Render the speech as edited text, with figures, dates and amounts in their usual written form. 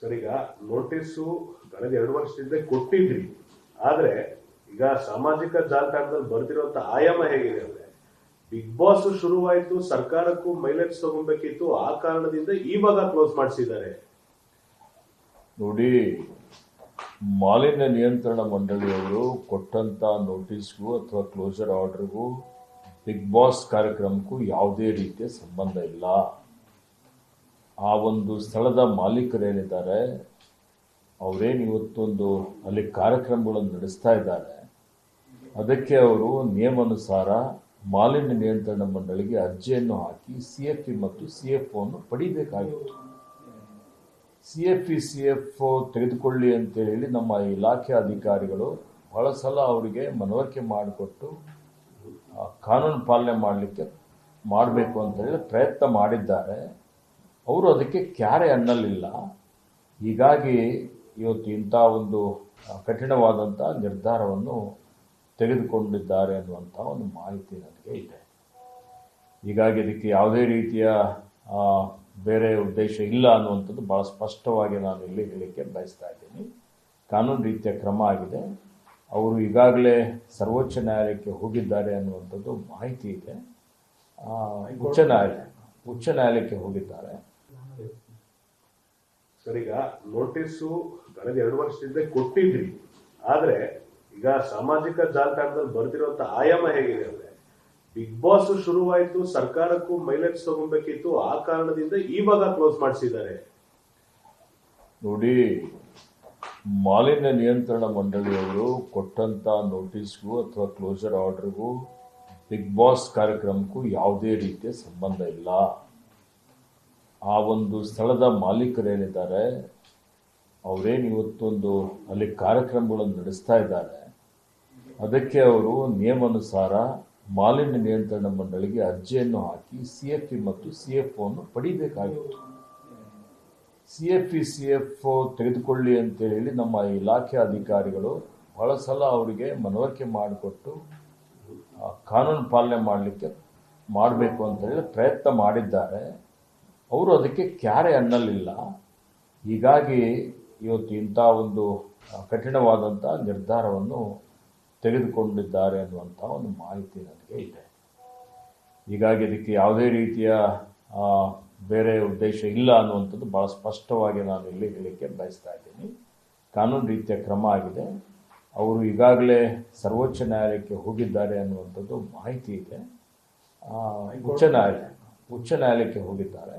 Sir, ಈಗ notice ಕಳೆದ 2 ವರ್ಷದಿಂದ ಕೊಟ್ಟಿದ್ರಿ. ಆದ್ರೆ ಈಗ ಸಾಮಾಜಿಕ ಜಾಲತಾಣದಲ್ಲಿ ಬರ್ದಿರುವಂತ ಆಯಾಮ ಹೇಗಿದೆ ಅಂದ್ರೆ, ಬಿಗ್ ಬಾಸ್ ಶುರುವಾಯ್ತು, ಸರ್ಕಾರಕ್ಕೂ ಮೈಲೇಜ್ ತಗೊಬೇಕಿತ್ತು, ಆ ಕಾರಣದಿಂದ ಇವಾಗ ಕ್ಲೋಸ್ ಮಾಡಿಸಿದ್ದಾರೆ. ನೋಡಿ, ಮಾಲಿನ್ಯ ನಿಯಂತ್ರಣ ಮಂಡಳಿಯವರು ಕೊಟ್ಟಂತ ನೋಟಿಸ್ಗೂ ಅಥವಾ ಕ್ಲೋಸರ್ ಆರ್ಡರ್ಗೂ ಬಿಗ್ ಬಾಸ್ ಕಾರ್ಯಕ್ರಮಕ್ಕೂ ಯಾವುದೇ ರೀತಿಯ ಸಂಬಂಧ ಇಲ್ಲ. ಆ ಒಂದು ಸ್ಥಳದ ಮಾಲೀಕರೇನಿದ್ದಾರೆ ಅವರೇನು ಇವತ್ತೊಂದು ಅಲ್ಲಿ ಕಾರ್ಯಕ್ರಮಗಳನ್ನು ನಡೆಸ್ತಾ ಇದ್ದಾರೆ, ಅದಕ್ಕೆ ಅವರು ನಿಯಮಾನುಸಾರ ಮಾಲಿನ್ಯ ನಿಯಂತ್ರಣ ಮಂಡಳಿಗೆ ಅರ್ಜಿಯನ್ನು ಹಾಕಿ CFE ಮತ್ತು CFO ಅನ್ನು ಪಡಿಬೇಕಾಗಿತ್ತು. CFE CFO ತೆಗೆದುಕೊಳ್ಳಿ ಅಂತ ಹೇಳಿ ನಮ್ಮ ಇಲಾಖೆ ಅಧಿಕಾರಿಗಳು ಬಹಳ ಸಲ ಅವರಿಗೆ ಮನವರಿಕೆ ಮಾಡಿಕೊಟ್ಟು ಕಾನೂನು ಪಾಲನೆ ಮಾಡಬೇಕು ಅಂತ ಹೇಳಿ ಪ್ರಯತ್ನ ಮಾಡಿದ್ದಾರೆ. ಅವರು ಅದಕ್ಕೆ ಕ್ಯಾರೆ ಅನ್ನಲಿಲ್ಲ. ಹೀಗಾಗಿ ಇವತ್ತು ಇಂಥ ಒಂದು ಕಠಿಣವಾದಂಥ ನಿರ್ಧಾರವನ್ನು ತೆಗೆದುಕೊಂಡಿದ್ದಾರೆ ಅನ್ನುವಂಥ ಒಂದು ಮಾಹಿತಿ ನನಗೆ ಇದೆ. ಹೀಗಾಗಿ ಅದಕ್ಕೆ ಯಾವುದೇ ರೀತಿಯ ಬೇರೆ ಉದ್ದೇಶ ಇಲ್ಲ ಅನ್ನುವಂಥದ್ದು ಭಾಳ ಸ್ಪಷ್ಟವಾಗಿ ನಾನು ಇಲ್ಲಿ ಹೇಳಲಿಕ್ಕೆ ಬಯಸ್ತಾ ಇದ್ದೀನಿ. ಕಾನೂನು ರೀತಿಯ ಕ್ರಮ ಆಗಿದೆ. ಅವರು ಈಗಾಗಲೇ ಸರ್ವೋಚ್ಚ ನ್ಯಾಯಾಲಯಕ್ಕೆ ಹೋಗಿದ್ದಾರೆ ಅನ್ನುವಂಥದ್ದು ಮಾಹಿತಿ ಇದೆ. ಉಚ್ಚ ನ್ಯಾಯಾಲಯಕ್ಕೆ ಹೋಗಿದ್ದಾರೆ. ಸರ್, ಈಗ ನೋಟಿಸು ಕಳೆದ 2 ವರ್ಷದಿಂದ ಕೊಟ್ಟಿದ್ರಿ. ಆದ್ರೆ ಈಗ ಸಾಮಾಜಿಕ ಜಾಲತಾಣದಲ್ಲಿ ಬರ್ದಿರುವಂತ ಆಯಾಮ ಹೇಗಿದೆ ಅಂದ್ರೆ, ಬಿಗ್ ಬಾಸ್ ಶುರುವಾಯ್ತು, ಸರ್ಕಾರಕ್ಕೂ ಮೈಲೇಜ್ ತಗೊಬೇಕಿತ್ತು, ಆ ಕಾರಣದಿಂದ ಇವಾಗ ಕ್ಲೋಸ್ ಮಾಡಿಸಿದ್ದಾರೆ. ನೋಡಿ, ಮಾಲಿನ್ಯ ನಿಯಂತ್ರಣ ಮಂಡಳಿಯವರು ಕೊಟ್ಟಂತ ನೋಟಿಸ್ಗೂ ಅಥವಾ ಕ್ಲೋಸರ್ ಆರ್ಡರ್ಗೂ ಬಿಗ್ ಬಾಸ್ ಕಾರ್ಯಕ್ರಮಕ್ಕೂ ಯಾವುದೇ ರೀತಿಯ ಸಂಬಂಧ ಇಲ್ಲ. ಆ ಒಂದು ಸ್ಥಳದ ಮಾಲೀಕರೇನಿದ್ದಾರೆ ಅವರೇನು ಇವತ್ತೊಂದು ಅಲ್ಲಿ ಕಾರ್ಯಕ್ರಮಗಳನ್ನು ನಡೆಸ್ತಾ ಇದ್ದಾರೆ, ಅದಕ್ಕೆ ಅವರು ನಿಯಮಾನುಸಾರ ಮಾಲಿನ್ಯ ನಿಯಂತ್ರಣ ಮಂಡಳಿಗೆ ಅರ್ಜಿಯನ್ನು ಹಾಕಿ CFE ಮತ್ತು CFO ಅನ್ನು ಪಡಿಬೇಕಾಗಿತ್ತು. CFE CFO ತೆಗೆದುಕೊಳ್ಳಿ ಅಂತ ಹೇಳಿ ನಮ್ಮ ಇಲಾಖೆ ಅಧಿಕಾರಿಗಳು ಬಹಳ ಸಲ ಅವರಿಗೆ ಮನವರಿಕೆ ಮಾಡಿಕೊಟ್ಟು ಕಾನೂನು ಪಾಲನೆ ಮಾಡಬೇಕು ಅಂತ ಹೇಳಿ ಪ್ರಯತ್ನ ಮಾಡಿದ್ದಾರೆ. ಅವರು ಅದಕ್ಕೆ ಕ್ಯಾರೆ ಅನ್ನಲಿಲ್ಲ. ಹೀಗಾಗಿ ಇವತ್ತು ಇಂಥ ಒಂದು ಕಠಿಣವಾದಂಥ ನಿರ್ಧಾರವನ್ನು ತೆಗೆದುಕೊಂಡಿದ್ದಾರೆ ಅನ್ನುವಂಥ ಒಂದು ಮಾಹಿತಿ ನನಗೆ ಇದೆ. ಹೀಗಾಗಿ ಅದಕ್ಕೆ ಯಾವುದೇ ರೀತಿಯ ಬೇರೆ ಉದ್ದೇಶ ಇಲ್ಲ ಅನ್ನುವಂಥದ್ದು ಭಾಳ ಸ್ಪಷ್ಟವಾಗಿ ನಾನು ಇಲ್ಲಿ ಹೇಳಲಿಕ್ಕೆ ಬಯಸ್ತಾ ಇದ್ದೀನಿ. ಕಾನೂನು ರೀತಿಯ ಕ್ರಮ ಆಗಿದೆ. ಅವರು ಈಗಾಗಲೇ ಸರ್ವೋಚ್ಚ ನ್ಯಾಯಾಲಯಕ್ಕೆ ಹೋಗಿದ್ದಾರೆ ಅನ್ನುವಂಥದ್ದು ಮಾಹಿತಿ ಇದೆ. ಉಚ್ಚ ನ್ಯಾಯಾಲಯಕ್ಕೆ ಹೋಗಿದ್ದಾರೆ.